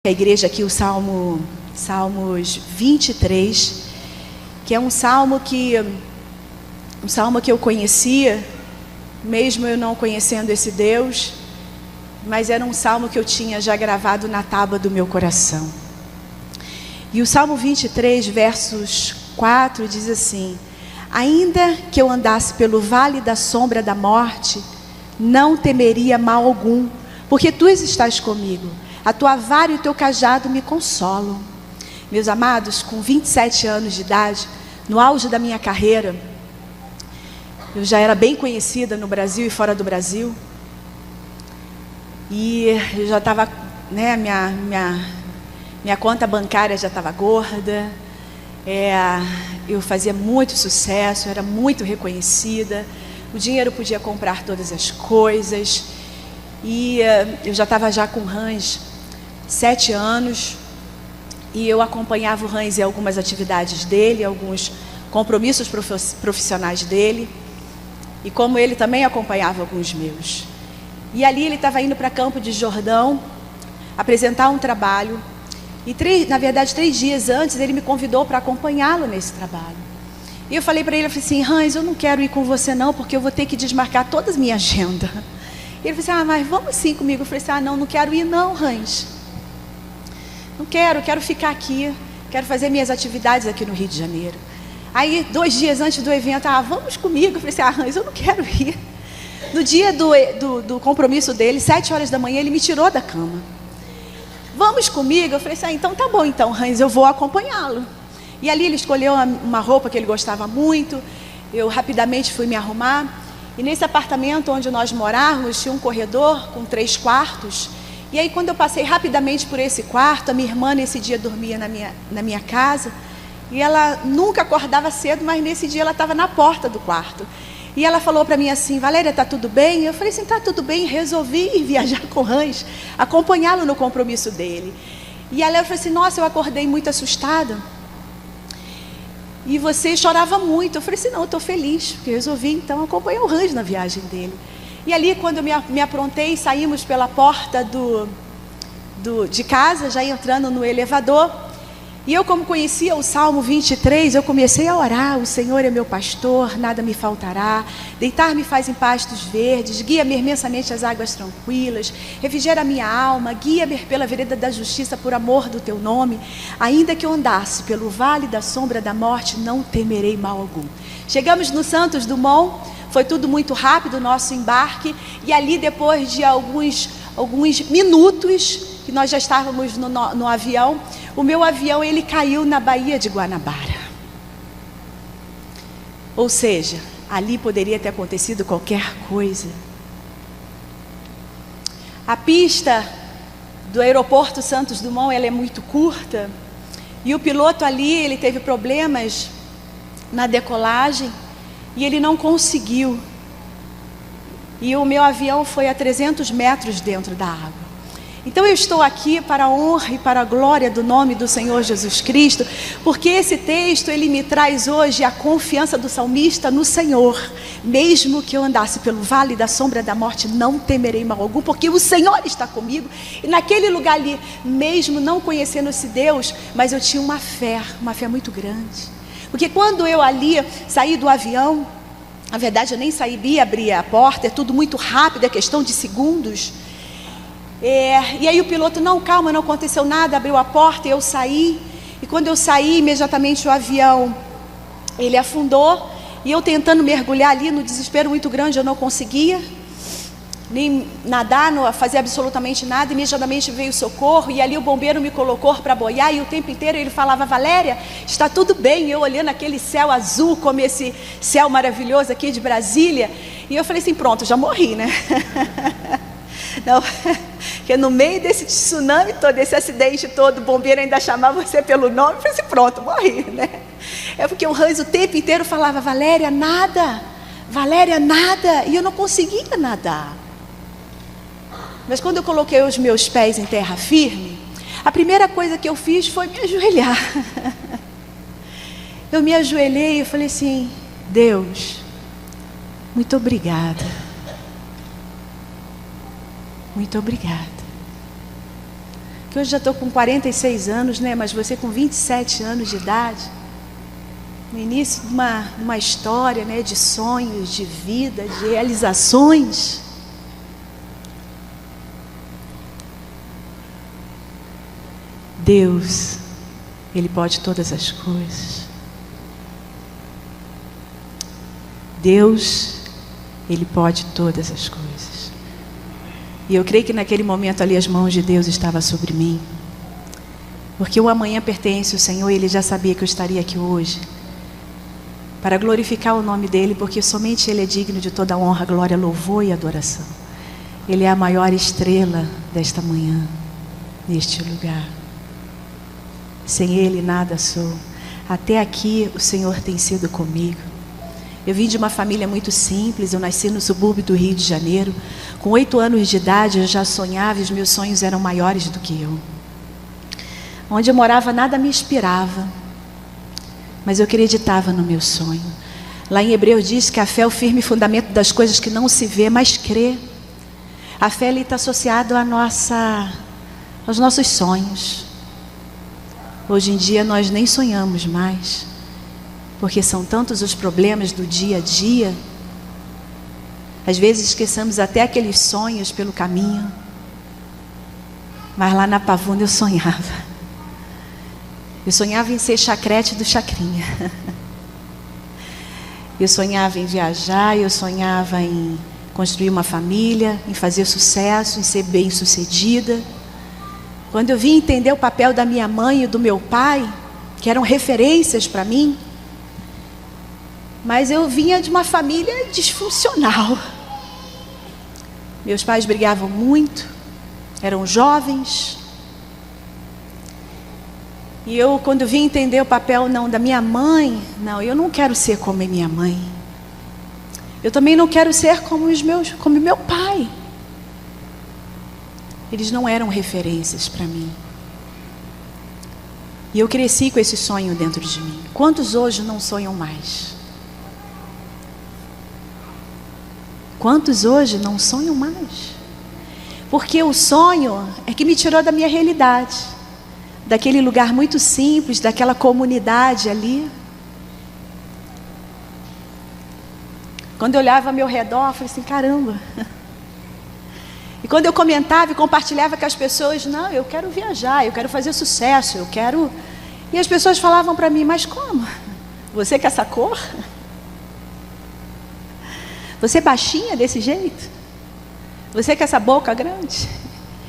A igreja aqui, o Salmos 23, que é um salmo que eu conhecia, mesmo eu não conhecendo esse Deus, mas era um salmo que eu tinha já gravado na tábua do meu coração. E o Salmo 23, versos 4, diz assim: ainda que eu andasse pelo vale da sombra da morte, não temeria mal algum, porque tu estás comigo. A tua vara e o teu cajado me consolam. Meus amados, com 27 anos de idade, no auge da minha carreira, eu já era bem conhecida no Brasil e fora do Brasil. E eu já estava, né, minha conta bancária já estava gorda. Eu fazia muito sucesso, era muito reconhecida. O dinheiro podia comprar todas as coisas. E eu já estava já com o Hans 7 anos, e eu acompanhava o Hans em algumas atividades dele, alguns compromissos profissionais dele, e como ele também acompanhava alguns meus. E ali ele estava indo para Campo de Jordão apresentar um trabalho, e 3 dias antes ele me convidou para acompanhá-lo nesse trabalho. E eu falei para ele, eu falei assim: Hans, eu não quero ir com você não, porque eu vou ter que desmarcar toda a minha agenda. E ele falou assim: mas vamos sim comigo. Eu falei assim: não quero ir não, Hans. Não quero ficar aqui, quero fazer minhas atividades aqui no Rio de Janeiro. Aí 2 dias antes do evento, vamos comigo. Eu falei assim: Hans, eu não quero ir. No dia do compromisso dele, 7 horas da manhã, ele me tirou da cama. Vamos comigo? Eu falei assim: então tá bom então, Hans, eu vou acompanhá-lo. E ali ele escolheu uma roupa que ele gostava muito. Eu rapidamente fui me arrumar. E nesse apartamento onde nós morávamos, tinha um corredor com 3 quartos. E aí quando eu passei rapidamente por esse quarto, a minha irmã nesse dia dormia na minha casa. E ela nunca acordava cedo, mas nesse dia ela estava na porta do quarto. E ela falou para mim assim: Valéria, tá tudo bem? Eu falei assim: tá tudo bem. Resolvi ir viajar com o Hans, acompanhá-lo no compromisso dele. E ela falou assim: nossa, eu acordei muito assustada. E você chorava muito. Eu falei assim: não, eu estou feliz, porque eu resolvi então acompanhar o Hans na viagem dele. E ali quando eu me aprontei, saímos pela porta de casa, já entrando no elevador. E eu, como conhecia o Salmo 23, eu comecei a orar: o Senhor é meu pastor, nada me faltará. Deitar-me faz em pastos verdes, guia-me imensamente às águas tranquilas. Refrigera a minha alma, guia-me pela vereda da justiça por amor do teu nome. Ainda que eu andasse pelo vale da sombra da morte, não temerei mal algum. Chegamos no Santos Dumont, foi tudo muito rápido o nosso embarque. E ali, depois de alguns minutos que nós já estávamos no avião, o meu avião ele caiu na Baía de Guanabara. Ou seja, ali poderia ter acontecido qualquer coisa. A pista do aeroporto Santos Dumont, ela é muito curta, e o piloto ali, ele teve problemas na decolagem e ele não conseguiu. E o meu avião foi a 300 metros dentro da água. Então eu estou aqui para a honra e para a glória do nome do Senhor Jesus Cristo, porque esse texto ele me traz hoje a confiança do salmista no Senhor. Mesmo que eu andasse pelo vale da sombra da morte, não temerei mal algum, porque o Senhor está comigo. E naquele lugar ali, mesmo não conhecendo esse Deus, mas eu tinha uma fé muito grande. Porque quando eu ali saí do avião, na verdade eu nem sabia abrir a porta, é tudo muito rápido, é questão de segundos. E aí o piloto: não, calma, não aconteceu nada, abriu a porta e eu saí. E quando eu saí, imediatamente o avião ele afundou. E eu tentando mergulhar ali, no desespero muito grande, eu não conseguia nem nadar, não fazer absolutamente nada. Imediatamente veio o socorro, e ali o bombeiro me colocou para boiar, e o tempo inteiro ele falava: Valéria, está tudo bem. E eu olhando aquele céu azul, como esse céu maravilhoso aqui de Brasília. E eu falei assim: pronto, já morri, né? Não, porque no meio desse tsunami todo, desse acidente todo, o bombeiro ainda chamava você pelo nome. Eu falei assim: pronto, morri, né? É porque o Hans o tempo inteiro falava: Valéria, nada, Valéria, nada. E eu não conseguia nadar. Mas quando eu coloquei os meus pés em terra firme, a primeira coisa que eu fiz foi me ajoelhar. Eu me ajoelhei e falei assim: Deus, muito obrigada. Muito obrigada. que hoje já estou com 46 anos, né? Mas você com 27 anos de idade, no início de uma história, né? De sonhos, de vida, de realizações. Deus, Ele pode todas as coisas. Deus, Ele pode todas as coisas. E eu creio que naquele momento ali as mãos de Deus estavam sobre mim. Porque o amanhã pertence ao Senhor e Ele já sabia que eu estaria aqui hoje. Para glorificar o nome dEle, porque somente Ele é digno de toda honra, glória, louvor e adoração. Ele é a maior estrela desta manhã, neste lugar. Sem Ele nada sou. Até aqui o Senhor tem sido comigo. Eu vim de uma família muito simples, eu nasci no subúrbio do Rio de Janeiro. Com 8 anos de idade eu já sonhava e os meus sonhos eram maiores do que eu. Onde eu morava nada me inspirava, mas eu acreditava no meu sonho. Lá em Hebreus diz que a fé é o firme fundamento das coisas que não se vê, mas crê. A fé está associada aos nossos sonhos. Hoje em dia nós nem sonhamos mais, porque são tantos os problemas do dia a dia. Às vezes esquecemos até aqueles sonhos pelo caminho. Mas lá na Pavuna eu sonhava. Eu sonhava em ser chacrete do Chacrinha. Eu sonhava em viajar, eu sonhava em construir uma família, em fazer sucesso, em ser bem-sucedida. Quando eu vim entender o papel da minha mãe e do meu pai, que eram referências para mim, mas eu vinha de uma família disfuncional. Meus pais brigavam muito, eram jovens. E eu, quando eu vim entender o papel da minha mãe, eu não quero ser como a minha mãe. Eu também não quero ser como meu pai. Eles não eram referências para mim. E eu cresci com esse sonho dentro de mim. Quantos hoje não sonham mais? Quantos hoje não sonham mais? Porque o sonho é que me tirou da minha realidade, daquele lugar muito simples, daquela comunidade ali. Quando eu olhava ao meu redor, eu falei assim, caramba. E quando eu comentava e compartilhava com as pessoas, não, eu quero viajar, eu quero fazer sucesso, eu quero... E as pessoas falavam para mim, mas como? Você com essa cor? Você é baixinha desse jeito? Você com essa boca grande?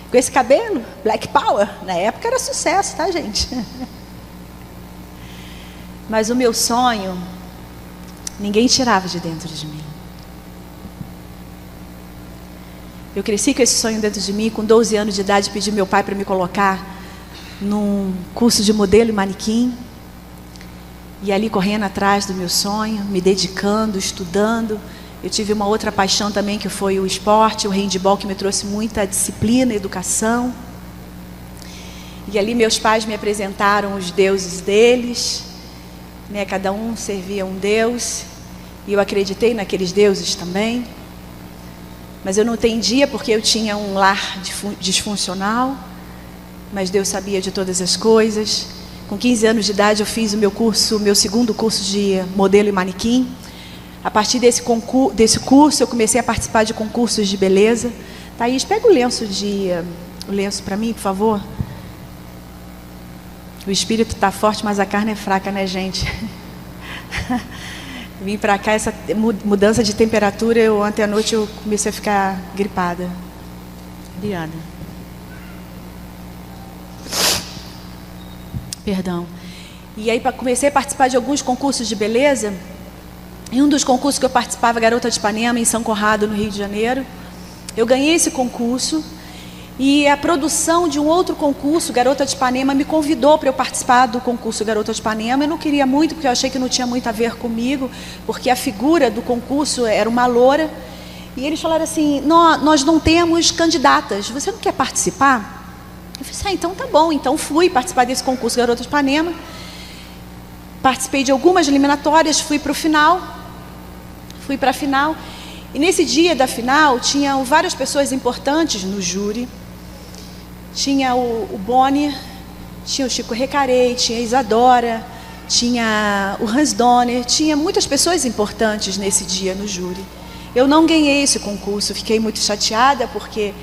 Com esse cabelo? Black Power? Na época era sucesso, tá, gente? Mas o meu sonho, ninguém tirava de dentro de mim. Eu cresci com esse sonho dentro de mim. Com 12 anos de idade, pedi meu pai para me colocar num curso de modelo e manequim. E ali correndo atrás do meu sonho, me dedicando, estudando. Eu tive uma outra paixão também, que foi o esporte, o handebol, que me trouxe muita disciplina, educação. E ali meus pais me apresentaram os deuses deles, né? Cada um servia um deus, e eu acreditei naqueles deuses também. Mas eu não entendia porque eu tinha um lar disfuncional, mas Deus sabia de todas as coisas. Com 15 anos de idade eu fiz o meu segundo curso de modelo e manequim. A partir desse curso eu comecei a participar de concursos de beleza. Thaís, pega o lenço para mim, por favor. O espírito está forte, mas a carne é fraca, né, gente? Vim para cá, essa mudança de temperatura, ontem à noite eu comecei a ficar gripada. Diana. Perdão. E aí comecei a participar de alguns concursos de beleza. Em um dos concursos que eu participava, Garota de Ipanema, em São Conrado, no Rio de Janeiro, eu ganhei esse concurso. E a produção de um outro concurso, Garota de Ipanema, me convidou para eu participar do concurso Garota de Ipanema. Eu não queria muito, porque eu achei que não tinha muito a ver comigo, porque a figura do concurso era uma loura. E eles falaram assim, nós não temos candidatas, você não quer participar? Eu falei, então tá bom. Então fui participar desse concurso Garota de Ipanema. Participei de algumas eliminatórias, fui para a final. E nesse dia da final, tinham várias pessoas importantes no júri. tinha o Boni, tinha o Chico Recarey, tinha a Isadora, tinha o Hans Donner, tinha muitas pessoas importantes nesse dia no júri. Eu não ganhei esse concurso, fiquei muito chateada, porque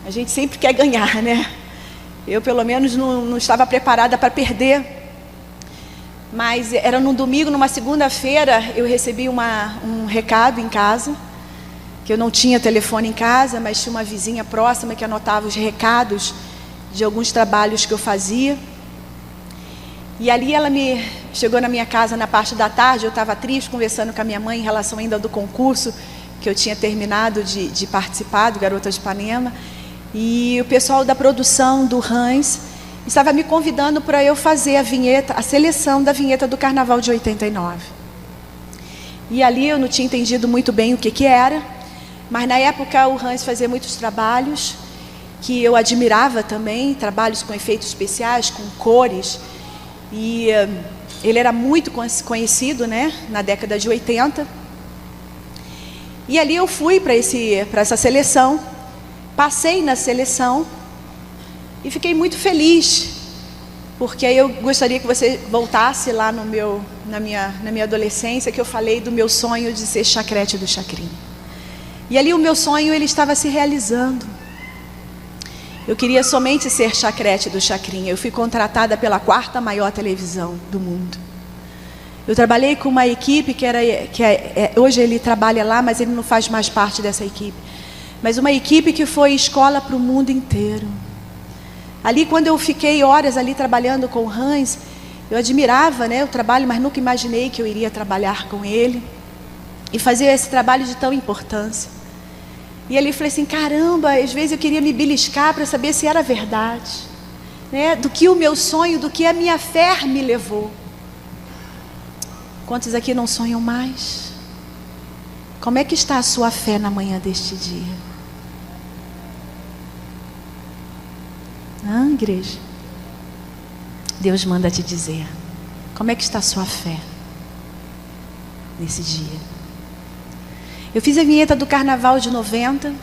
a gente sempre quer ganhar, né? Eu, pelo menos, não estava preparada para perder. Mas era num domingo, numa segunda-feira, eu recebi um recado em casa, que eu não tinha telefone em casa, mas tinha uma vizinha próxima que anotava os recados de alguns trabalhos que eu fazia. E ali ela chegou na minha casa na parte da tarde. Eu estava triste, conversando com a minha mãe em relação ainda do concurso que eu tinha terminado de participar, do Garota de Ipanema. E o pessoal da produção do Hans estava me convidando para eu fazer a seleção da vinheta do Carnaval de 89. E ali eu não tinha entendido muito bem o que era, mas na época o Hans fazia muitos trabalhos que eu admirava também, trabalhos com efeitos especiais, com cores. E ele era muito conhecido, né, na década de 80. E ali eu fui para essa seleção, passei na seleção e fiquei muito feliz, porque aí eu gostaria que você voltasse lá na minha adolescência, que eu falei do meu sonho de ser chacrete do Chacrinha. E ali o meu sonho, ele estava se realizando. Eu queria somente ser chacrete do Chacrinha. Eu fui contratada pela 4ª maior televisão do mundo. Eu trabalhei com uma equipe hoje ele trabalha lá, mas ele não faz mais parte dessa equipe. Mas uma equipe que foi escola para o mundo inteiro. Ali, quando eu fiquei horas ali trabalhando com o Hans, eu admirava, né, o trabalho, mas nunca imaginei que eu iria trabalhar com ele e fazer esse trabalho de tão importância. E ele falou assim, caramba, às vezes eu queria me beliscar para saber se era verdade, né? Do que o meu sonho, do que a minha fé me levou. Quantos aqui não sonham mais? Como é que está a sua fé na manhã deste dia? Igreja? Deus manda te dizer, como é que está a sua fé nesse dia? Eu fiz a vinheta do Carnaval de 90,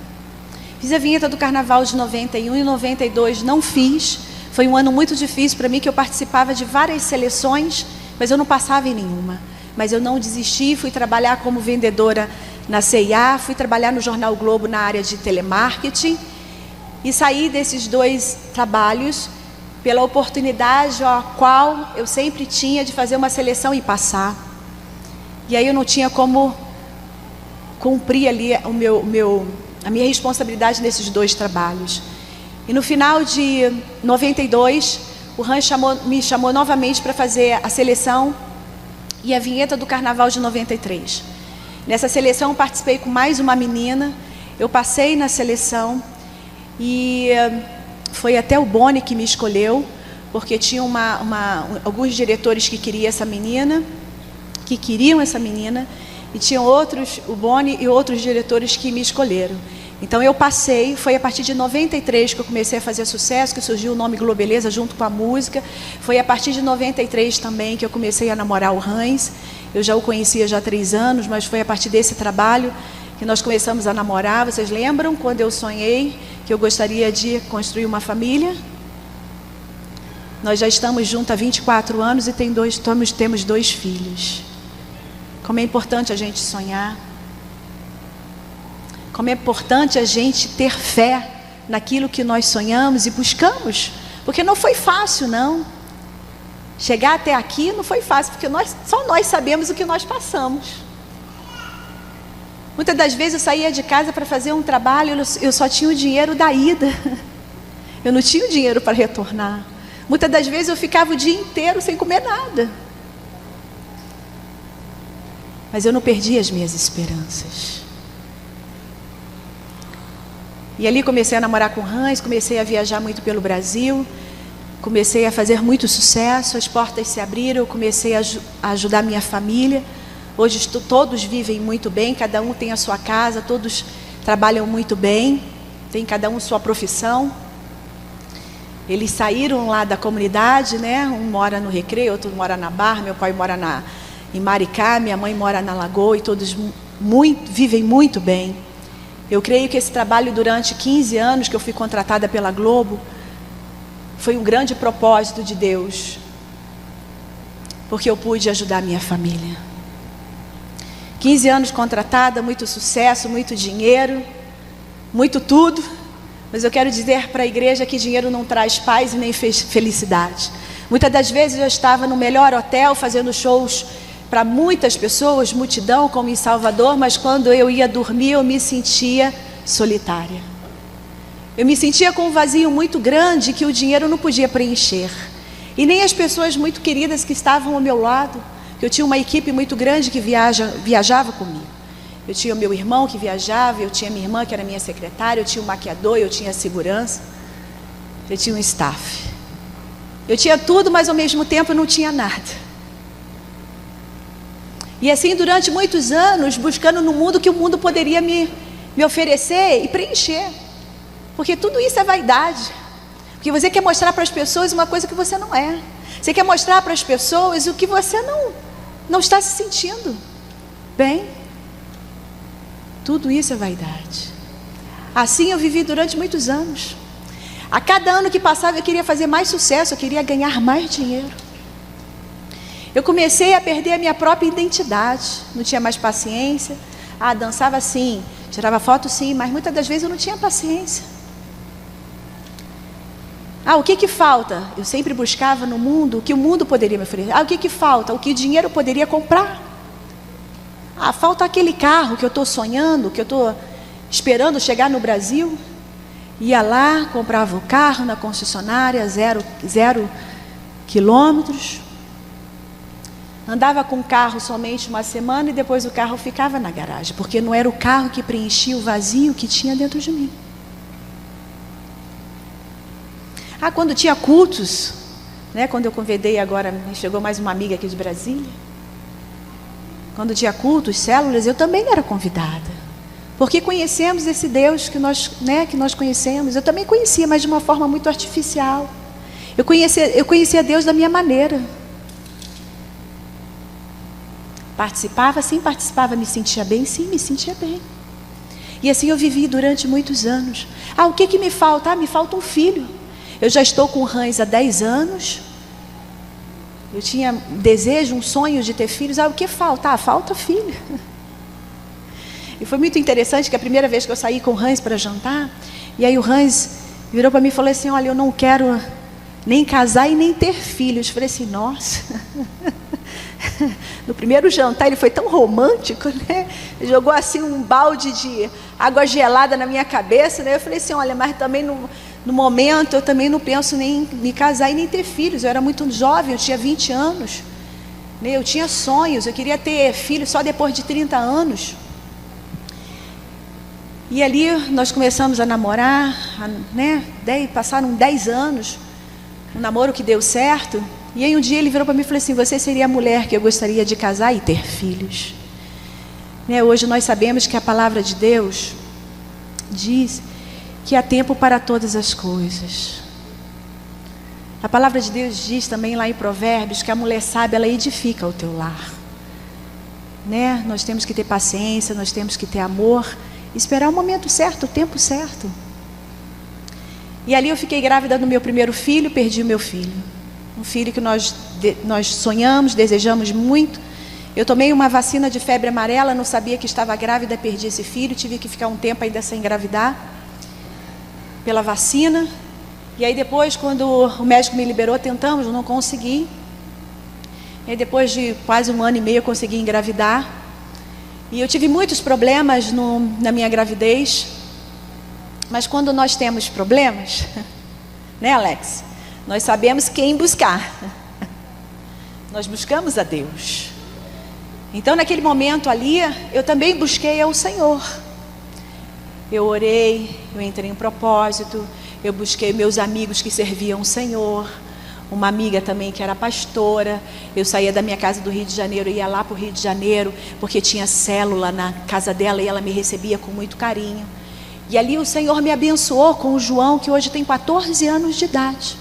fiz a vinheta do Carnaval de 91 e 92 não fiz. Foi um ano muito difícil para mim, que eu participava de várias seleções, mas eu não passava em nenhuma. Mas eu não desisti, fui trabalhar como vendedora na C&A, fui trabalhar no Jornal Globo na área de telemarketing e saí desses 2 trabalhos pela oportunidade a qual eu sempre tinha de fazer uma seleção e passar. E aí eu não tinha como cumprir ali a minha responsabilidade nesses 2 trabalhos. E no final de 92, o Hans me chamou novamente para fazer a seleção e a vinheta do Carnaval de 93. Nessa seleção eu participei com mais uma menina, eu passei na seleção e foi até o Boni que me escolheu, porque tinha alguns diretores que queriam essa menina, e tinham outros, o Boni e outros diretores que me escolheram. Então eu passei, foi a partir de 93 que eu comecei a fazer sucesso, que surgiu o nome Globeleza junto com a música. Foi a partir de 93 também que eu comecei a namorar o Hans. Eu já o conhecia já há 3 anos, mas foi a partir desse trabalho que nós começamos a namorar. Vocês lembram quando eu sonhei que eu gostaria de construir uma família? Nós já estamos juntos há 24 anos e temos 2 filhos. Como é importante a gente sonhar. Como é importante a gente ter fé naquilo que nós sonhamos e buscamos. Porque não foi fácil, não. Chegar até aqui não foi fácil, porque só nós sabemos o que nós passamos. Muitas das vezes eu saía de casa para fazer um trabalho, eu só tinha o dinheiro da ida. Eu não tinha o dinheiro para retornar. Muitas das vezes eu ficava o dia inteiro sem comer nada. Mas eu não perdi as minhas esperanças. E ali comecei a namorar com o Hans, comecei a viajar muito pelo Brasil, comecei a fazer muito sucesso, as portas se abriram, eu comecei a ajudar minha família. Hoje todos vivem muito bem, cada um tem a sua casa, todos trabalham muito bem, tem cada um sua profissão. Eles saíram lá da comunidade, né? Um mora no Recreio, outro mora na Barra, meu pai mora em Maricá, minha mãe mora na Lagoa, e todos vivem muito bem. Eu creio que esse trabalho durante 15 anos que eu fui contratada pela Globo foi um grande propósito de Deus, porque eu pude ajudar minha família. 15 anos contratada, muito sucesso, muito dinheiro, muito tudo. Mas eu quero dizer para a igreja que dinheiro não traz paz e nem felicidade. Muitas das vezes eu estava no melhor hotel fazendo shows para muitas pessoas, multidão, como em Salvador, mas quando eu ia dormir eu me sentia solitária. Eu me sentia com um vazio muito grande que o dinheiro não podia preencher. E nem as pessoas muito queridas que estavam ao meu lado. Eu tinha uma equipe muito grande que viajava comigo. Eu tinha o meu irmão que viajava, eu tinha minha irmã que era minha secretária, eu tinha um maquiador, eu tinha segurança, eu tinha um staff. Eu tinha tudo, mas ao mesmo tempo eu não tinha nada. E assim durante muitos anos, buscando no mundo que o mundo poderia me oferecer e preencher. Porque tudo isso é vaidade. Porque você quer mostrar para as pessoas uma coisa que você não é. Você quer mostrar para as pessoas o que você não está se sentindo bem. Tudo isso é vaidade. Assim eu vivi durante muitos anos. A cada ano que passava eu queria fazer mais sucesso, eu queria ganhar mais dinheiro. Eu comecei a perder a minha própria identidade. Não tinha mais paciência. Dançava sim, tirava foto sim, mas muitas das vezes eu não tinha paciência. O que falta? Eu sempre buscava no mundo o que o mundo poderia me oferecer. O que falta? O que o dinheiro poderia comprar. Falta aquele carro que eu estou sonhando, que eu estou esperando chegar no Brasil. Ia lá, comprava o carro na concessionária, 0 quilômetros. Andava com o carro somente uma semana e depois o carro ficava na garagem, porque não era o carro que preenchia o vazio que tinha dentro de mim. Quando tinha cultos, né, quando eu convidei agora, chegou mais uma amiga aqui de Brasília. Quando tinha cultos, células, eu também era convidada. Porque conhecemos esse Deus que nós conhecemos. Eu também conhecia, mas de uma forma muito artificial. Eu conhecia Deus da minha maneira. Participava, sim, participava. Me sentia bem, sim, me sentia bem. E assim eu vivi durante muitos anos. O que me falta? Me falta um filho. Eu já estou com o Hans há 10 anos. Eu tinha desejo, um sonho de ter filhos. O que falta? Falta filho. E foi muito interessante que a primeira vez que eu saí com o Hans para jantar, e aí o Hans virou para mim e falou assim: olha, eu não quero nem casar e nem ter filhos. Eu falei assim, nossa. No primeiro jantar ele foi tão romântico, né? Ele jogou assim um balde de água gelada na minha cabeça, né? Eu falei assim, olha, mas também no momento eu também não penso nem me casar e nem ter filhos. Eu era muito jovem, eu tinha 20 anos, né? Eu tinha sonhos, eu queria ter filhos só depois de 30 anos. E ali nós começamos a namorar, né? Passaram 10 anos, um namoro que deu certo. E aí um dia ele virou para mim e falou assim: você seria a mulher que eu gostaria de casar e ter filhos, né? Hoje nós sabemos que a palavra de Deus diz que há tempo para todas as coisas. A palavra de Deus diz também lá em Provérbios que a mulher sábia, ela edifica o teu lar, né? Nós temos que ter paciência, nós temos que ter amor, esperar o momento certo, o tempo certo. E ali eu fiquei grávida do meu primeiro filho, perdi o meu filho. Um filho que nós sonhamos, desejamos muito. Eu tomei uma vacina de febre amarela, não sabia que estava grávida, perdi esse filho, tive que ficar um tempo ainda sem engravidar pela vacina. E aí depois, quando o médico me liberou, tentamos, não consegui. E aí depois de quase 1 ano e meio eu consegui engravidar. E eu tive muitos problemas na minha gravidez. Mas quando nós temos problemas, né, Alex? Nós sabemos quem buscar. Nós buscamos a Deus. Então naquele momento ali, eu também busquei ao Senhor. Eu orei, eu entrei em propósito, eu busquei meus amigos que serviam o Senhor. Uma amiga também que era pastora. Eu saía da minha casa do Rio de Janeiro, ia lá para o Rio de Janeiro, porque tinha célula na casa dela e ela me recebia com muito carinho. E ali o Senhor me abençoou com o João, que hoje tem 14 anos de idade.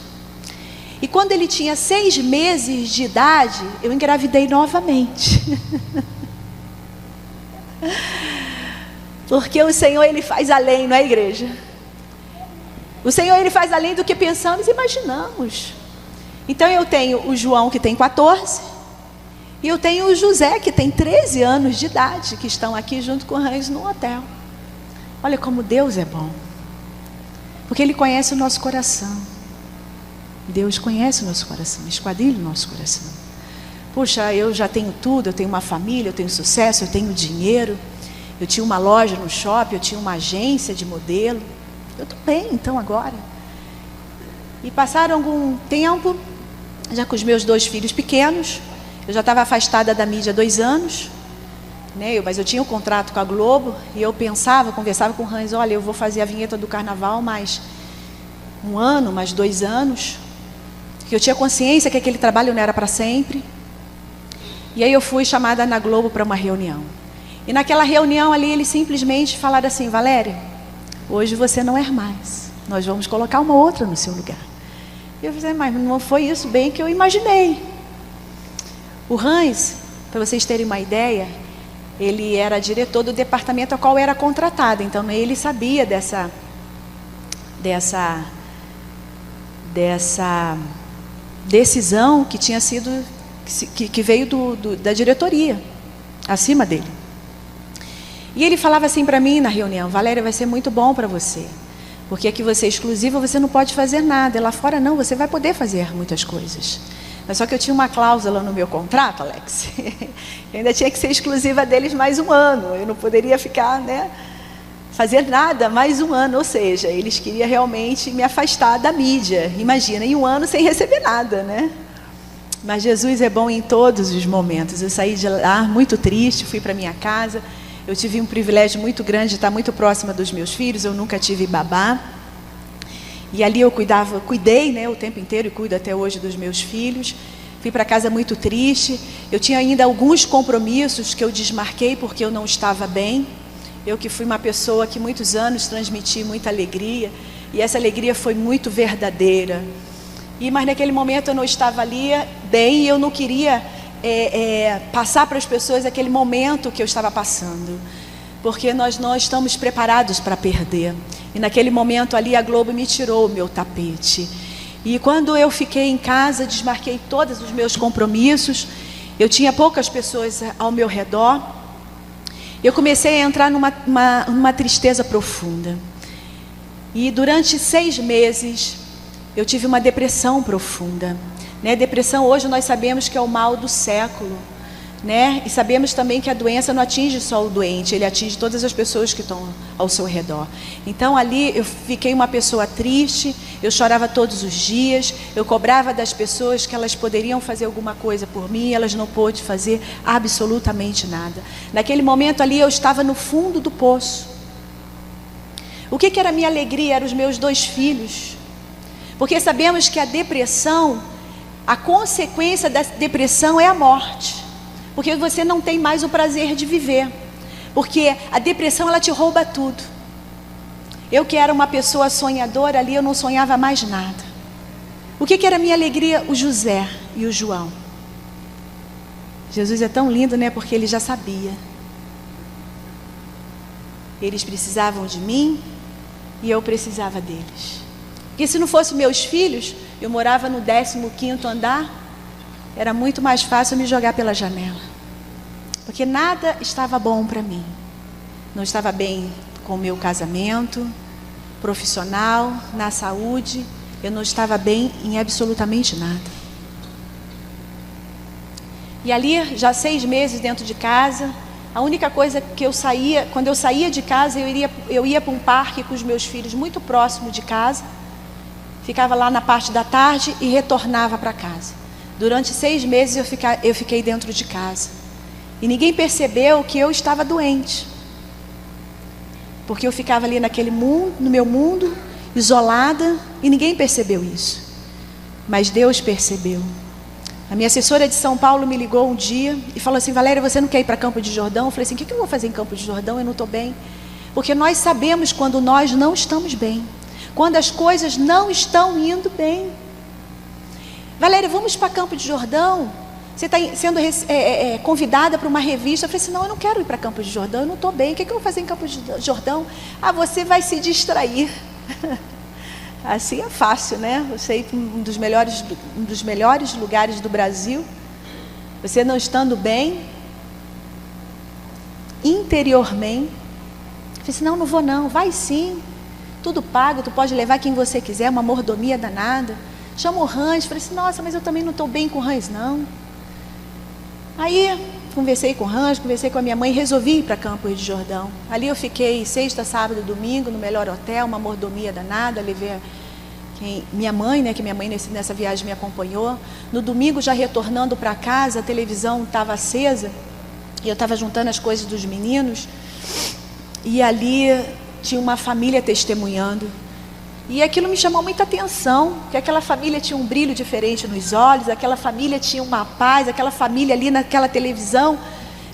E quando ele tinha 6 meses de idade, eu engravidei novamente. Porque o Senhor, Ele faz além, não é, igreja? O Senhor, Ele faz além do que pensamos e imaginamos. Então eu tenho o João, que tem 14, e eu tenho o José, que tem 13 anos de idade, que estão aqui junto com o Hans no hotel. Olha como Deus é bom. Porque Ele conhece o nosso coração. Deus conhece o nosso coração, esquadrilha o nosso coração. Puxa, eu já tenho tudo, eu tenho uma família, eu tenho sucesso, eu tenho dinheiro. Eu tinha uma loja no shopping, eu tinha uma agência de modelo. Eu estou bem, então, agora. E passaram algum tempo, já com os meus 2 filhos pequenos. Eu já estava afastada da mídia há 2 anos, né? Mas eu tinha um contrato com a Globo. E eu pensava, conversava com o Hans, olha, eu vou fazer a vinheta do carnaval mais 1 ano, mais 2 anos. Porque eu tinha consciência que aquele trabalho não era para sempre. E aí eu fui chamada na Globo para uma reunião. E naquela reunião ali, eles simplesmente falaram assim, Valéria, hoje você não é mais. Nós vamos colocar uma outra no seu lugar. E eu falei, mas não foi isso bem que eu imaginei. O Hans, para vocês terem uma ideia, ele era diretor do departamento ao qual era contratado. Então ele sabia dessa decisão que tinha sido, que veio da diretoria, acima dele. E ele falava assim para mim na reunião, Valéria, vai ser muito bom para você, porque aqui você é exclusiva, você não pode fazer nada, e lá fora não, você vai poder fazer muitas coisas. Mas só que eu tinha uma cláusula no meu contrato, Alex, eu ainda tinha que ser exclusiva deles mais 1 ano, eu não poderia ficar, né, fazer nada mais 1 ano, ou seja, eles queriam realmente me afastar da mídia, imagina, em 1 ano sem receber nada, né? Mas Jesus é bom em todos os momentos. Eu saí de lá muito triste, fui para minha casa. Eu tive um privilégio muito grande de estar muito próxima dos meus filhos. Eu nunca tive babá. E ali eu cuidei, né, o tempo inteiro e cuido até hoje dos meus filhos. Fui para casa muito triste. Eu tinha ainda alguns compromissos que eu desmarquei porque eu não estava bem. Eu que fui uma pessoa que muitos anos transmiti muita alegria. E essa alegria foi muito verdadeira. Mas naquele momento eu não estava ali bem e eu não queria passar para as pessoas aquele momento que eu estava passando, porque nós não estamos preparados para perder. E naquele momento ali a Globo me tirou o meu tapete. E quando eu fiquei em casa, desmarquei todos os meus compromissos, eu tinha poucas pessoas ao meu redor, eu comecei a entrar numa tristeza profunda. E durante 6 meses, eu tive uma depressão profunda, né? Depressão hoje nós sabemos que é o mal do século, né? E sabemos também que a doença não atinge só o doente, ele atinge todas as pessoas que estão ao seu redor. Então ali eu fiquei uma pessoa triste, eu chorava todos os dias, eu cobrava das pessoas que elas poderiam fazer alguma coisa por mim, elas não pôde fazer absolutamente nada. Naquele momento ali eu estava no fundo do poço. O que era a minha alegria? Eram os meus 2 filhos. Porque sabemos que a depressão, a consequência da depressão é a morte. Porque você não tem mais o prazer de viver. Porque a depressão, ela te rouba tudo. Eu que era uma pessoa sonhadora ali, eu não sonhava mais nada. O que era a minha alegria? O José e o João. Jesus é tão lindo, né? Porque ele já sabia. Eles precisavam de mim e eu precisava deles. Porque se não fossem meus filhos, eu morava no 15º andar, era muito mais fácil me jogar pela janela. Porque nada estava bom para mim. Não estava bem com o meu casamento, profissional, na saúde. Eu não estava bem em absolutamente nada. E ali, já 6 meses dentro de casa, a única coisa que eu saía, quando eu saía de casa, eu ia para um parque com os meus filhos muito próximo de casa. Ficava lá na parte da tarde e retornava para casa. Durante 6 meses eu fiquei dentro de casa. E ninguém percebeu que eu estava doente. Porque eu ficava ali naquele mundo, no meu mundo, isolada, e ninguém percebeu isso. Mas Deus percebeu. A minha assessora de São Paulo me ligou um dia e falou assim, Valéria, você não quer ir para Campo de Jordão? Eu falei assim, o que eu vou fazer em Campo de Jordão? Eu não estou bem. Porque nós sabemos quando nós não estamos bem. Quando as coisas não estão indo bem. Valéria, vamos para Campo de Jordão? Você está sendo convidada para uma revista. Eu falei assim, não, eu não quero ir para Campos do Jordão, eu não estou bem. O que eu vou fazer em Campos do Jordão? Ah, você vai se distrair. Assim é fácil, né? Você ir para um dos melhores lugares do Brasil, você não estando bem, interiormente. Eu falei assim, não vou não. Vai sim, tudo pago, tu pode levar quem você quiser, uma mordomia danada. Chama o Hans. Falei assim, nossa, mas eu também não estou bem com o Hans, não. Aí conversei com o Hans, conversei com a minha mãe, resolvi ir para Campos do Jordão. Ali eu fiquei sexta, sábado, domingo no melhor hotel, uma mordomia danada. Levei minha mãe, né, que minha mãe nessa viagem me acompanhou. No domingo, já retornando para casa, a televisão estava acesa e eu estava juntando as coisas dos meninos, e ali tinha uma família testemunhando. E aquilo me chamou muita atenção, que aquela família tinha um brilho diferente nos olhos, aquela família tinha uma paz, aquela família ali naquela televisão,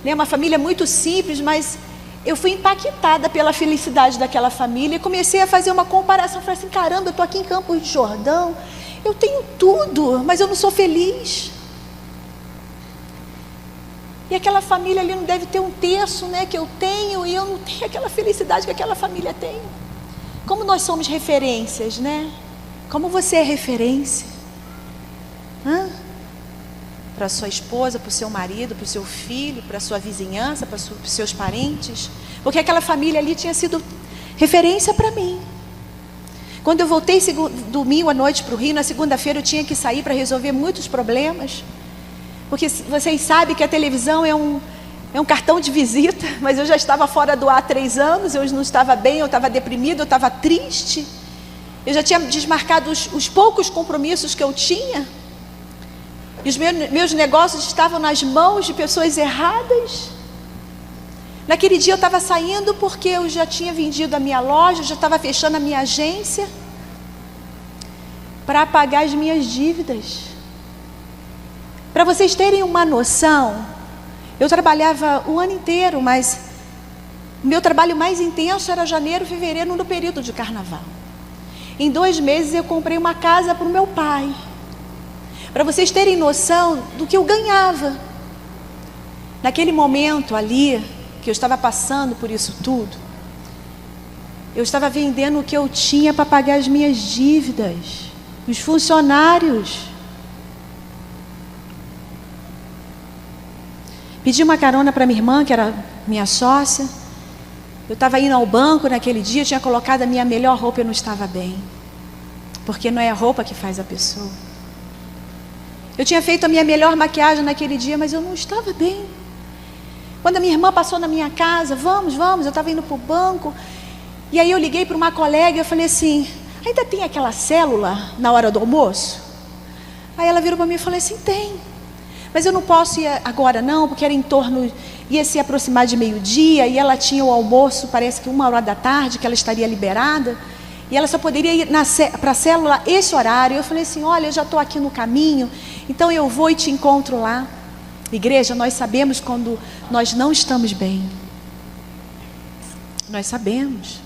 né, uma família muito simples, mas eu fui impactada pela felicidade daquela família e comecei a fazer uma comparação. Falei assim, caramba, eu estou aqui em Campos do Jordão, eu tenho tudo, mas eu não sou feliz. E aquela família ali não deve ter um terço, né, que eu tenho, e eu não tenho aquela felicidade que aquela família tem. Como nós somos referências, né? Como você é referência? Para sua esposa, para o seu marido, para o seu filho, para a sua vizinhança, para os seus parentes. Porque aquela família ali tinha sido referência para mim. Quando eu voltei domingo à noite para o Rio, na segunda-feira eu tinha que sair para resolver muitos problemas. Porque vocês sabem que a televisão é um cartão de visita, mas eu já estava fora do ar há 3 anos, eu não estava bem, eu estava deprimida, eu estava triste. Eu já tinha desmarcado os poucos compromissos que eu tinha. E os meus negócios estavam nas mãos de pessoas erradas. Naquele dia eu estava saindo porque eu já tinha vendido a minha loja, eu já estava fechando a minha agência para pagar as minhas dívidas. Para vocês terem uma noção, eu trabalhava o ano inteiro, mas o meu trabalho mais intenso era janeiro, fevereiro, no período de carnaval. Em 2 meses eu comprei uma casa para o meu pai. Para vocês terem noção do que eu ganhava. Naquele momento ali, que eu estava passando por isso tudo, eu estava vendendo o que eu tinha para pagar as minhas dívidas, os funcionários. Pedi uma carona para minha irmã, que era minha sócia. Eu estava indo ao banco naquele dia, tinha colocado a minha melhor roupa, eu não estava bem. Porque não é a roupa que faz a pessoa. Eu tinha feito a minha melhor maquiagem naquele dia, mas eu não estava bem. Quando a minha irmã passou na minha casa, vamos, eu estava indo para o banco. E aí eu liguei para uma colega e eu falei assim, ainda tem aquela célula na hora do almoço? Aí ela virou para mim e falou assim, tem. Mas eu não posso ir agora não, porque era em torno, ia se aproximar de meio-dia, e ela tinha o almoço, parece que 1h da tarde, que ela estaria liberada, e ela só poderia ir para a célula esse horário. Eu falei assim, olha, eu já estou aqui no caminho, então eu vou e te encontro lá. Igreja, nós sabemos quando nós não estamos bem. Nós sabemos.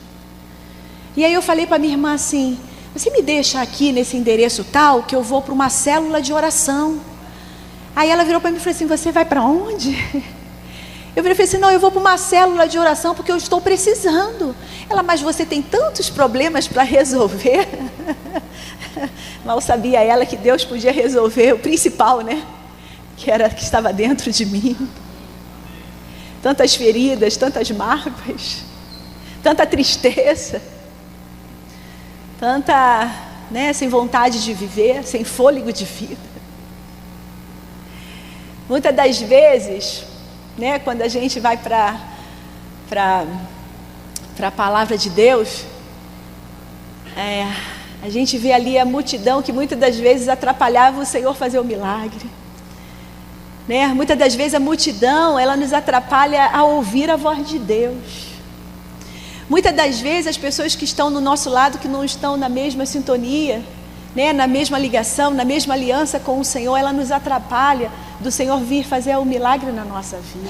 E aí eu falei para minha irmã assim, você me deixa aqui nesse endereço tal, que eu vou para uma célula de oração. Aí ela virou para mim e falou assim, você vai para onde? Eu falei assim, não, eu vou para uma célula de oração porque eu estou precisando. Ela, mas você tem tantos problemas para resolver. Mal sabia ela que Deus podia resolver o principal, né? Que estava dentro de mim. Tantas feridas, tantas mágoas, tanta tristeza, tanta, né, sem vontade de viver, sem fôlego de vida. Muitas das vezes, né, quando a gente vai para a palavra de Deus, a gente vê ali a multidão que muitas das vezes atrapalhava o Senhor fazer o milagre. Né? Muitas das vezes a multidão, ela nos atrapalha a ouvir a voz de Deus. Muitas das vezes as pessoas que estão no nosso lado, que não estão na mesma sintonia, né, na mesma ligação, na mesma aliança com o Senhor, ela nos atrapalha do Senhor vir fazer o milagre na nossa vida.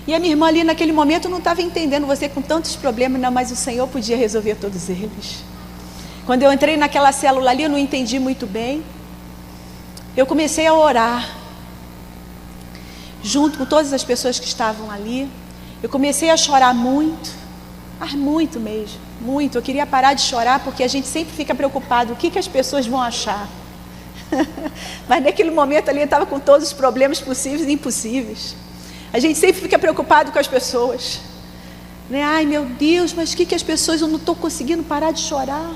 E a minha irmã ali naquele momento não estava entendendo, você com tantos problemas, não, mas o Senhor podia resolver todos eles. Quando eu entrei naquela célula ali, eu não entendi muito bem. Eu comecei a orar. junto com todas as pessoas que estavam ali. Eu comecei a chorar muito, mas muito mesmo, muito. Eu queria parar de chorar porque a gente sempre fica preocupado, o que as pessoas vão achar. Mas naquele momento ali eu estava com todos os problemas possíveis e impossíveis. A gente sempre fica preocupado com as pessoas, né? Ai meu Deus, mas o que as pessoas, eu não estou conseguindo parar de chorar.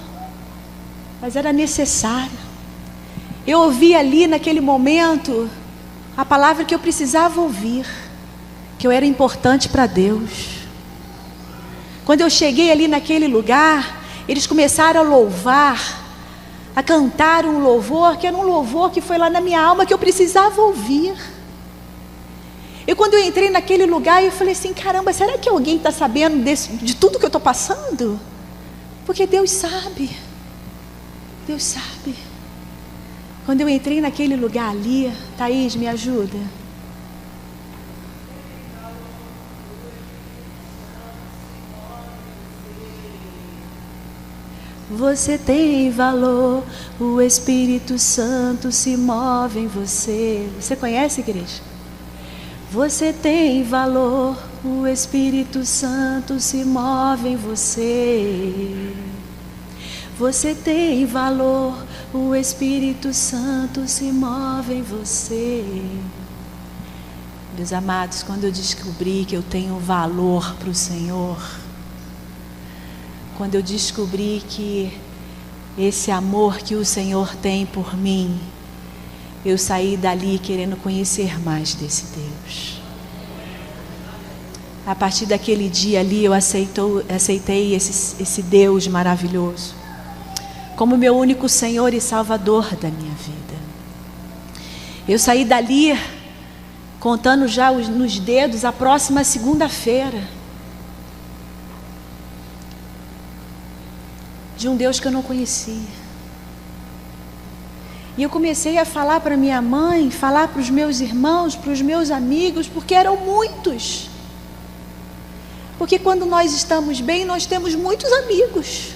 Mas era necessário. Eu ouvi ali naquele momento a palavra que eu precisava ouvir, que eu era importante para Deus. Quando eu cheguei ali naquele lugar, eles começaram a louvar, a cantar um louvor, que era um louvor que foi lá na minha alma, que eu precisava ouvir. E quando eu entrei naquele lugar, eu falei assim, caramba, será que alguém está sabendo de tudo que eu estou passando? Porque Deus sabe. Deus sabe. Quando eu entrei naquele lugar ali, Thaís, me ajuda. Você tem valor, o Espírito Santo se move em você. Você conhece, igreja? Você tem valor, o Espírito Santo se move em você. Você tem valor, o Espírito Santo se move em você. Meus amados, quando eu descobri que eu tenho valor para o Senhor, quando eu descobri que esse amor que o Senhor tem por mim, eu saí dali querendo conhecer mais desse Deus. A partir daquele dia ali eu aceitei esse Deus maravilhoso como meu único Senhor e Salvador da minha vida. Eu saí dali contando já nos dedos a próxima segunda-feira, de um Deus que eu não conhecia. E eu comecei a falar para minha mãe, falar para os meus irmãos, para os meus amigos, porque eram muitos. Porque quando nós estamos bem, nós temos muitos amigos.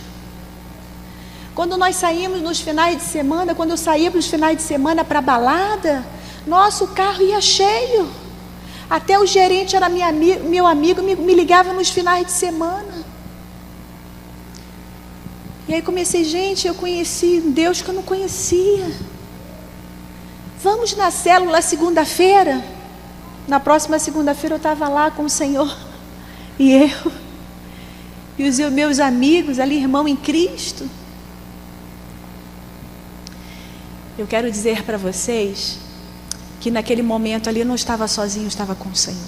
Quando nós saímos nos finais de semana, quando eu saía nos finais de semana para a balada, nosso carro ia cheio. Até o gerente era meu amigo, me ligava nos finais de semana. E aí comecei, gente, eu conheci um Deus que eu não conhecia. Vamos na célula segunda-feira. Na próxima segunda-feira eu estava lá com o Senhor. E eu. E os meus amigos ali, irmão em Cristo. Eu quero dizer para vocês que naquele momento ali eu não estava sozinho, eu estava com o Senhor.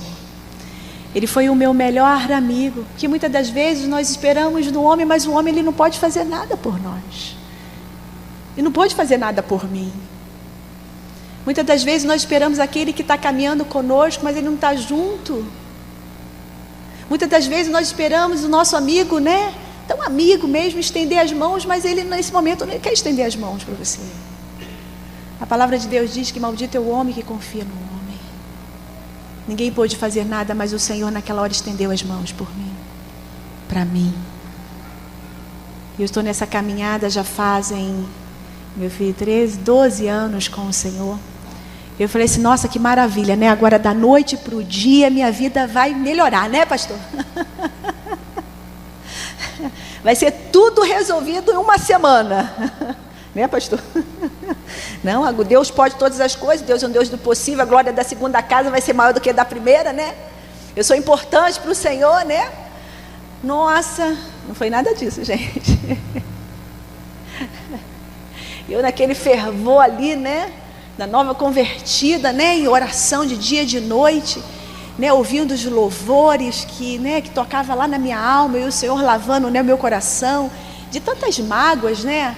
Ele foi o meu melhor amigo, que muitas das vezes nós esperamos do homem, mas o homem ele não pode fazer nada por nós. Ele não pode fazer nada por mim. Muitas das vezes nós esperamos aquele que está caminhando conosco, mas ele não está junto. Muitas das vezes nós esperamos o nosso amigo, né? Tão amigo mesmo, estender as mãos, mas ele nesse momento não quer estender as mãos para você. A palavra de Deus diz que maldito é o homem que confia no homem. Ninguém pôde fazer nada, mas o Senhor naquela hora estendeu as mãos por mim, para mim. Eu estou nessa caminhada já fazem, meu filho, 12 anos com o Senhor. Eu falei assim, nossa, que maravilha, né? Agora da noite para o dia, minha vida vai melhorar, né, pastor? Vai ser tudo resolvido em uma semana. Né, pastor? Não, Deus pode todas as coisas, Deus é um Deus do possível, a glória da segunda casa vai ser maior do que a da primeira, né? Eu sou importante para o Senhor, né? Nossa, não foi nada disso, gente. Eu naquele fervor ali, né? Da nova convertida, né? Em oração de dia e de noite, né? Ouvindo os louvores que tocava lá na minha alma, e o Senhor lavando, né, o meu coração, de tantas mágoas, né?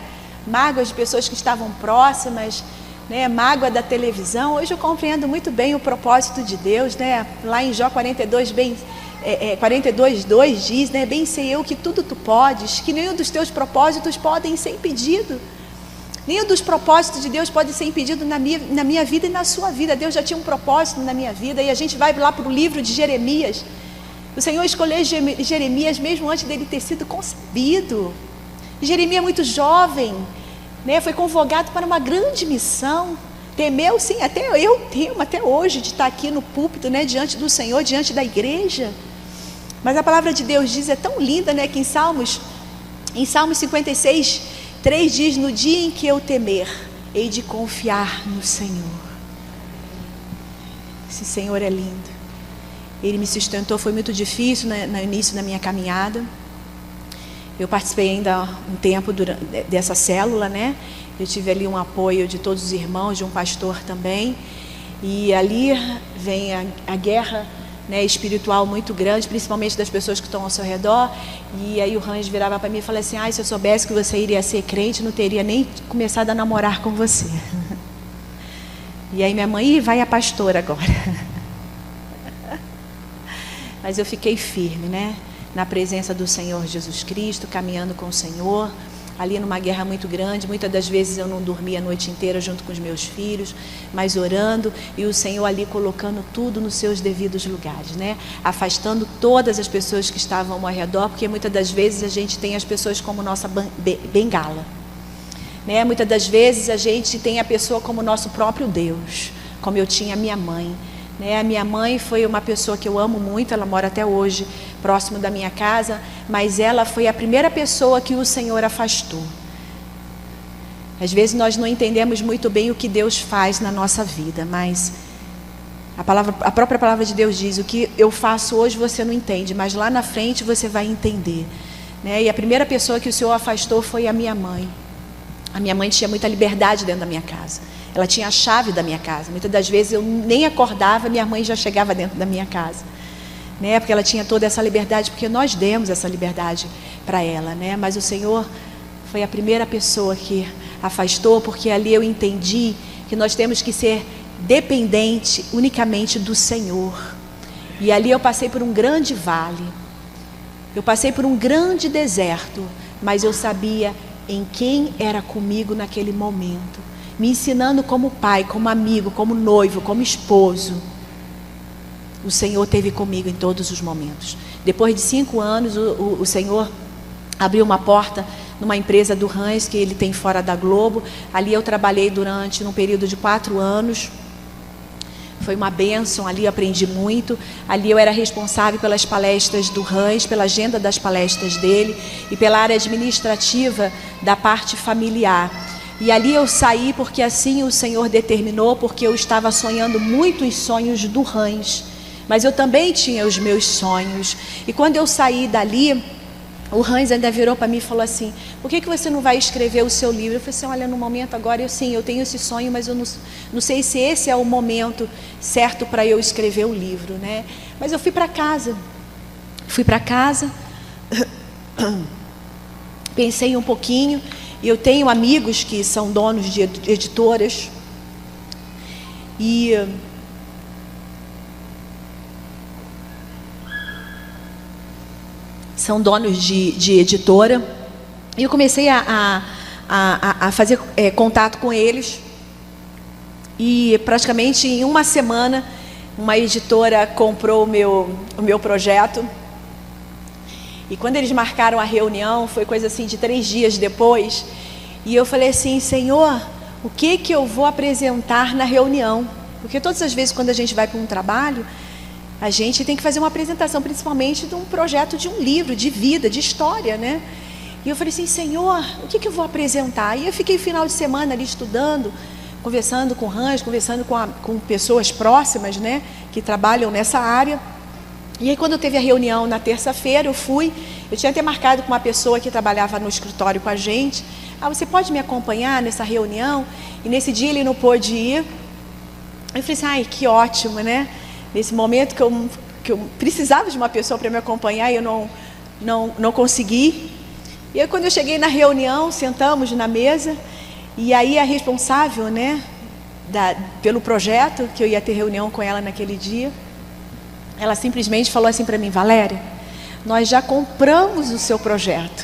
Mágoas de pessoas que estavam próximas, né? Mágoa da televisão. Hoje eu compreendo muito bem o propósito de Deus, né? Lá em Jó 42:2 diz, né? Bem sei eu que tudo tu podes, que nenhum dos teus propósitos podem ser impedido. Nenhum dos propósitos de Deus pode ser impedido na minha vida e na sua vida. Deus já tinha um propósito na minha vida. E a gente vai lá para o livro de Jeremias. O Senhor escolheu Jeremias mesmo antes dele ter sido concebido. Jeremias muito jovem, né, foi convocado para uma grande missão. Temeu, sim, até eu temo até hoje de estar aqui no púlpito, né, diante do Senhor, diante da igreja. Mas a palavra de Deus diz, é tão linda, né, que em Salmos 56, 3 diz: no dia em que eu temer, hei de confiar no Senhor. Esse Senhor é lindo. Ele me sustentou, foi muito difícil no início da minha caminhada. Eu participei ainda um tempo dessa célula, né? Eu tive ali um apoio de todos os irmãos, de um pastor também. E ali vem a guerra, né, espiritual muito grande, principalmente das pessoas que estão ao seu redor. E aí o Hans virava para mim e falava assim: se eu soubesse que você iria ser crente, não teria nem começado a namorar com você. E aí minha mãe, vai a pastora agora. Mas eu fiquei firme, né? Na presença do Senhor Jesus Cristo, caminhando com o Senhor, ali numa guerra muito grande. Muitas das vezes eu não dormia a noite inteira junto com os meus filhos, mas orando, e o Senhor ali colocando tudo nos seus devidos lugares, né? Afastando todas as pessoas que estavam ao redor, porque muitas das vezes a gente tem as pessoas como nossa bengala, né? Muitas das vezes a gente tem a pessoa como nosso próprio Deus, como eu tinha a minha mãe. A minha mãe foi uma pessoa que eu amo muito, ela mora até hoje próximo da minha casa, mas ela foi a primeira pessoa que o Senhor afastou. Às vezes nós não entendemos muito bem o que Deus faz na nossa vida, mas a própria palavra de Deus diz: o que eu faço hoje você não entende, mas lá na frente você vai entender, né? E a primeira pessoa que o Senhor afastou foi a minha mãe. A minha mãe tinha muita liberdade dentro da minha casa. Ela tinha a chave da minha casa. Muitas das vezes eu nem acordava, minha mãe já chegava dentro da minha casa, né? Porque ela tinha toda essa liberdade, porque nós demos essa liberdade para ela, né? Mas o Senhor foi a primeira pessoa que afastou, porque ali eu entendi que nós temos que ser dependente unicamente do Senhor. E ali eu passei por um grande vale, eu passei por um grande deserto, mas eu sabia em quem era comigo naquele momento, me ensinando como pai, como amigo, como noivo, como esposo. O Senhor esteve comigo em todos os momentos. Depois de 5 anos, o Senhor abriu uma porta numa empresa do Hans, que ele tem fora da Globo. Ali eu trabalhei num período de 4 anos. Foi uma bênção, ali eu aprendi muito. Ali eu era responsável pelas palestras do Hans, pela agenda das palestras dele e pela área administrativa da parte familiar. E ali eu saí porque assim o Senhor determinou, porque eu estava sonhando muitos sonhos do Hans, mas eu também tinha os meus sonhos. E quando eu saí dali, o Hans ainda virou para mim e falou assim: por que você não vai escrever o seu livro? Eu falei assim: olha, no momento agora, eu tenho esse sonho, mas eu não sei se esse é o momento certo para eu escrever o livro, né? Mas eu fui para casa, pensei um pouquinho. E eu tenho amigos que são donos de editoras, e são donos de editora, e eu comecei a fazer contato com eles, e praticamente em uma semana uma editora comprou o meu projeto. E quando eles marcaram a reunião, foi coisa assim de 3 dias depois, e eu falei assim: Senhor, o que eu vou apresentar na reunião? Porque todas as vezes quando a gente vai para um trabalho, a gente tem que fazer uma apresentação, principalmente de um projeto, de um livro, de vida, de história, né? E eu falei assim: Senhor, o que eu vou apresentar? E eu fiquei o final de semana ali estudando, conversando com o Hans, conversando com pessoas próximas, né, que trabalham nessa área. E aí quando teve a reunião na terça-feira, eu tinha até marcado com uma pessoa que trabalhava no escritório com a gente: você pode me acompanhar nessa reunião? E nesse dia ele não pôde ir. Eu falei assim: ai, que ótimo, né? Nesse momento que eu precisava de uma pessoa para me acompanhar, e eu não consegui. E aí quando eu cheguei na reunião, sentamos na mesa, e aí a responsável, né, pelo projeto, que eu ia ter reunião com ela naquele dia, ela simplesmente falou assim para mim: Valéria, nós já compramos o seu projeto.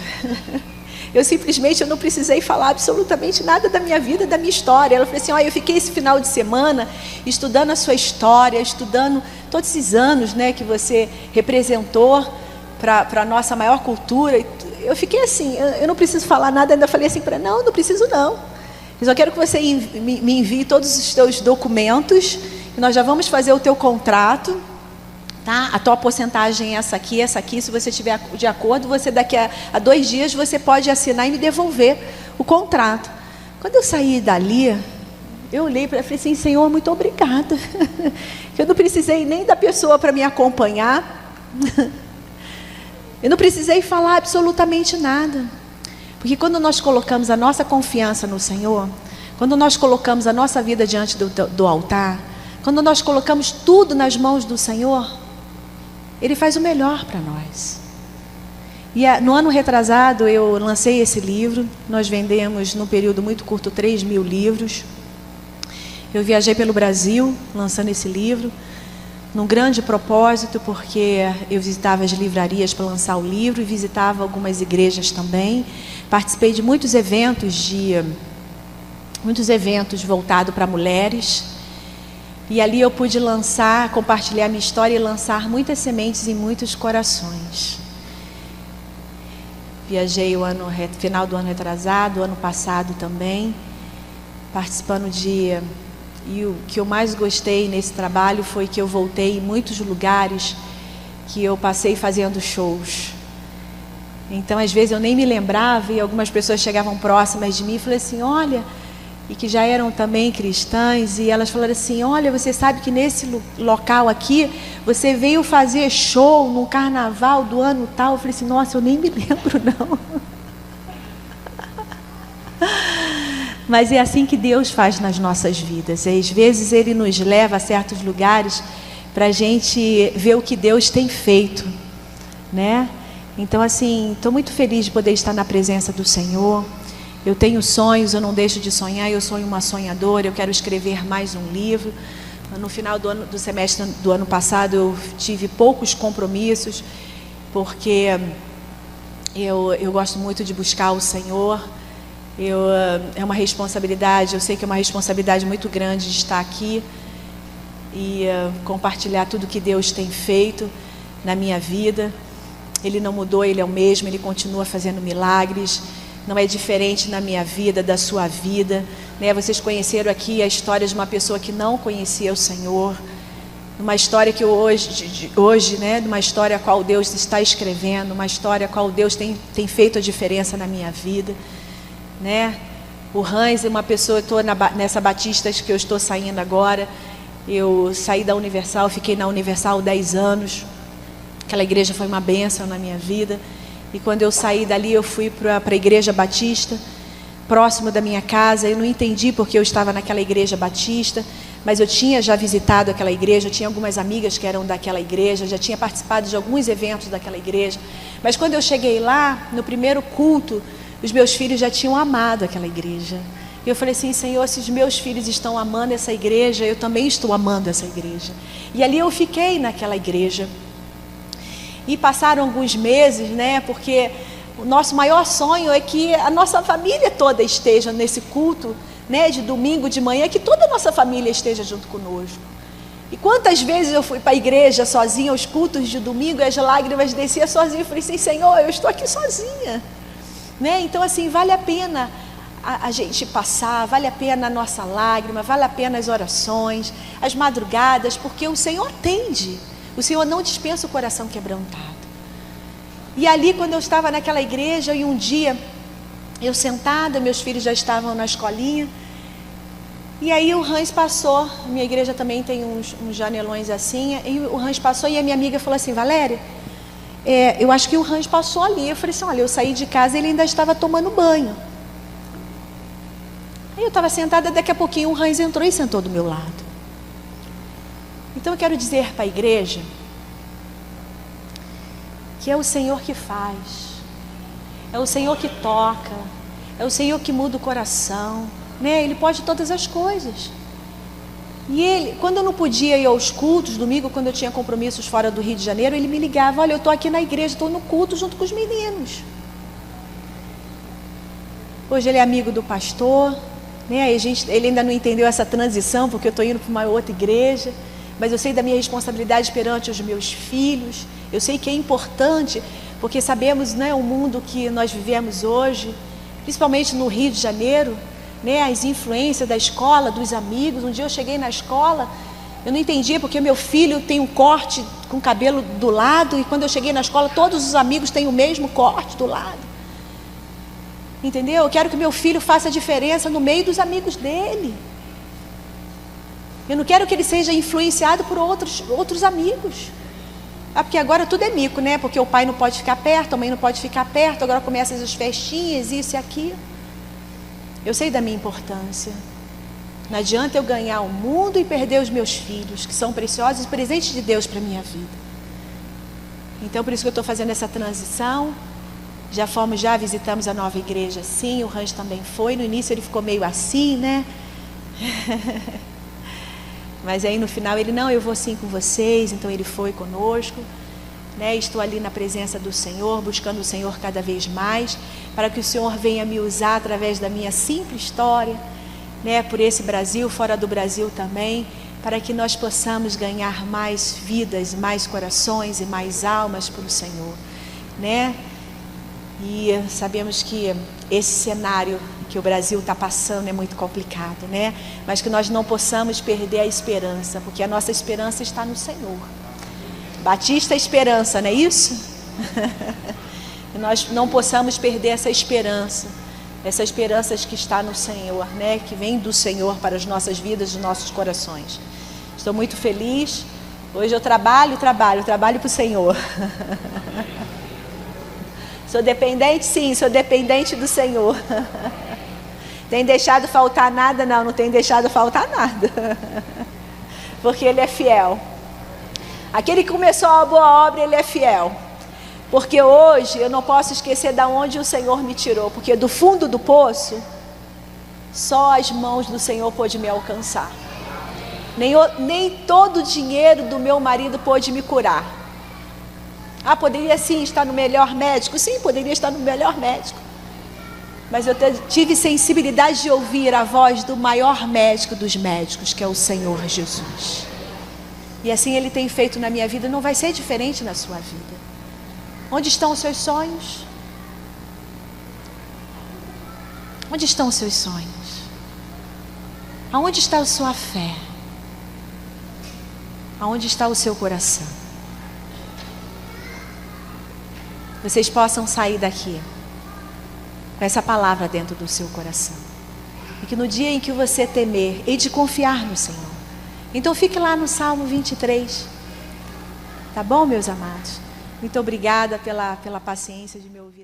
Eu não precisei falar absolutamente nada da minha vida, da minha história. Ela falou assim: eu fiquei esse final de semana estudando a sua história, estudando todos esses anos, né, que você representou para a nossa maior cultura. Eu fiquei assim, eu não preciso falar nada. Ainda falei assim para ela: não preciso não. Eu só quero que você me envie todos os teus documentos, e nós já vamos fazer o teu contrato, tá? A tua porcentagem é essa aqui. Se você estiver de acordo, você daqui a 2 dias você pode assinar e me devolver o contrato. Quando eu saí dali, eu olhei para ele e falei assim: Senhor, muito obrigada. Eu não precisei nem da pessoa para me acompanhar. Eu não precisei falar absolutamente nada. Porque quando nós colocamos a nossa confiança no Senhor, quando nós colocamos a nossa vida diante do altar, quando nós colocamos tudo nas mãos do Senhor, Ele faz o melhor para nós. E no ano retrasado eu lancei esse livro. Nós vendemos, num período muito curto, 3.000 livros. Eu viajei pelo Brasil lançando esse livro, num grande propósito, porque eu visitava as livrarias para lançar o livro e visitava algumas igrejas também. Participei de muitos eventos voltados para mulheres. E ali eu pude compartilhar minha história e lançar muitas sementes em muitos corações. Viajei final do ano retrasado, ano passado também, participando e o que eu mais gostei nesse trabalho foi que eu voltei em muitos lugares que eu passei fazendo shows. Então, às vezes eu nem me lembrava e algumas pessoas chegavam próximas de mim e falaram assim: olha, e que já eram também cristãs, e elas falaram assim: olha, você sabe que nesse local aqui, você veio fazer show no carnaval do ano tal. Eu falei assim: nossa, eu nem me lembro não. Mas é assim que Deus faz nas nossas vidas. Às vezes Ele nos leva a certos lugares para a gente ver o que Deus tem feito, né? Então, assim, estou muito feliz de poder estar na presença do Senhor. Eu tenho sonhos, eu não deixo de sonhar. Eu sou uma sonhadora, eu quero escrever mais um livro. No final do semestre do ano passado eu tive poucos compromissos, porque eu gosto muito de buscar o Senhor. É uma responsabilidade, eu sei que é uma responsabilidade muito grande de estar aqui e compartilhar tudo que Deus tem feito na minha vida. Ele não mudou, Ele é o mesmo, Ele continua fazendo milagres. Não é diferente na minha vida, da sua vida, né? Vocês conheceram aqui a história de uma pessoa que não conhecia o Senhor, uma história que hoje, né? Uma história a qual Deus está escrevendo, uma história a qual Deus tem feito a diferença na minha vida, né? O Hans é uma pessoa, eu estou nessa Batista que eu estou saindo agora. Eu saí da Universal, fiquei na Universal 10 anos. Aquela igreja foi uma bênção na minha vida. E quando eu saí dali, eu fui para a Igreja Batista, próximo da minha casa. Eu não entendi porque eu estava naquela Igreja Batista, mas eu tinha já visitado aquela igreja, eu tinha algumas amigas que eram daquela igreja, já tinha participado de alguns eventos daquela igreja. Mas quando eu cheguei lá, no primeiro culto, os meus filhos já tinham amado aquela igreja. E eu falei assim: Senhor, se os meus filhos estão amando essa igreja, eu também estou amando essa igreja. E ali eu fiquei naquela igreja. E passaram alguns meses, né? Porque o nosso maior sonho é que a nossa família toda esteja nesse culto, né? De domingo de manhã, que toda a nossa família esteja junto conosco. E quantas vezes eu fui para a igreja sozinha, aos cultos de domingo, e as lágrimas desciam sozinha. Eu falei assim: Senhor, eu estou aqui sozinha, né? Então, assim, vale a pena a gente passar, vale a pena a nossa lágrima, vale a pena as orações, as madrugadas, porque o Senhor atende. O Senhor não dispensa o coração quebrantado. E ali, quando eu estava naquela igreja, e um dia, eu sentada, meus filhos já estavam na escolinha, e aí o Hans passou. Minha igreja também tem uns janelões assim, e o Hans passou, e a minha amiga falou assim: Valéria, eu acho que o Hans passou ali. Eu falei assim: olha, eu saí de casa e ele ainda estava tomando banho. Aí eu estava sentada, daqui a pouquinho o Hans entrou e sentou do meu lado. Então eu quero dizer para a igreja que é o Senhor que faz, é o Senhor que toca, é o Senhor que muda o coração, né? Ele pode todas as coisas. E ele, quando eu não podia ir aos cultos, domingo, quando eu tinha compromissos fora do Rio de Janeiro, ele me ligava: olha, eu estou aqui na igreja, estou no culto junto com os meninos. Hoje ele é amigo do pastor, né? Ele ainda não entendeu essa transição, porque eu estou indo para uma outra igreja. Mas eu sei da minha responsabilidade perante os meus filhos. Eu sei que é importante, porque sabemos, né, o mundo que nós vivemos hoje, principalmente no Rio de Janeiro, né, as influências da escola, dos amigos. Um dia eu cheguei na escola, eu não entendia porque meu filho tem um corte com cabelo do lado, e quando eu cheguei na escola, todos os amigos têm o mesmo corte do lado. Entendeu? Eu quero que meu filho faça diferença no meio dos amigos dele. Eu não quero que ele seja influenciado por outros amigos. Porque agora tudo é mico, né? Porque o pai não pode ficar perto, a mãe não pode ficar perto, agora começam as festinhas, isso e aquilo. Eu sei da minha importância. Não adianta eu ganhar o mundo e perder os meus filhos, que são preciosos, presentes de Deus para a minha vida. Então, por isso que eu estou fazendo essa transição. Já visitamos a nova igreja, sim, o Rancho também foi. No início ele ficou meio assim, né? Mas aí no final ele, não, eu vou sim com vocês. Então ele foi conosco, né? Estou ali na presença do Senhor, buscando o Senhor cada vez mais, para que o Senhor venha me usar através da minha simples história, né? Por esse Brasil, fora do Brasil também, para que nós possamos ganhar mais vidas, mais corações e mais almas para o Senhor, né? E sabemos que esse cenário que o Brasil está passando é muito complicado, né? Mas que nós não possamos perder a esperança, porque a nossa esperança está no Senhor. Batista Esperança, não é isso? Que nós não possamos perder essa esperança que está no Senhor, né? Que vem do Senhor para as nossas vidas, os nossos corações. Estou muito feliz. Hoje eu trabalho para o Senhor. Sou dependente, sim, sou dependente do Senhor. Tem deixado faltar nada? Não tem deixado faltar nada. Porque Ele é fiel. Aquele que começou a boa obra, Ele é fiel. Porque hoje eu não posso esquecer de onde o Senhor me tirou. Porque do fundo do poço, só as mãos do Senhor pôde me alcançar. Nem todo o dinheiro do meu marido pôde me curar. Poderia sim estar no melhor médico? Sim, poderia estar no melhor médico. Mas eu tive sensibilidade de ouvir a voz do maior médico dos médicos, que é o Senhor Jesus. E assim Ele tem feito na minha vida, não vai ser diferente na sua vida. Onde estão os seus sonhos? Onde estão os seus sonhos? Aonde está a sua fé? Aonde está o seu coração? Vocês possam sair daqui com essa palavra dentro do seu coração. E que no dia em que você temer, hei de confiar no Senhor. Então fique lá no Salmo 23. Tá bom, meus amados? Muito obrigada pela paciência de me ouvir.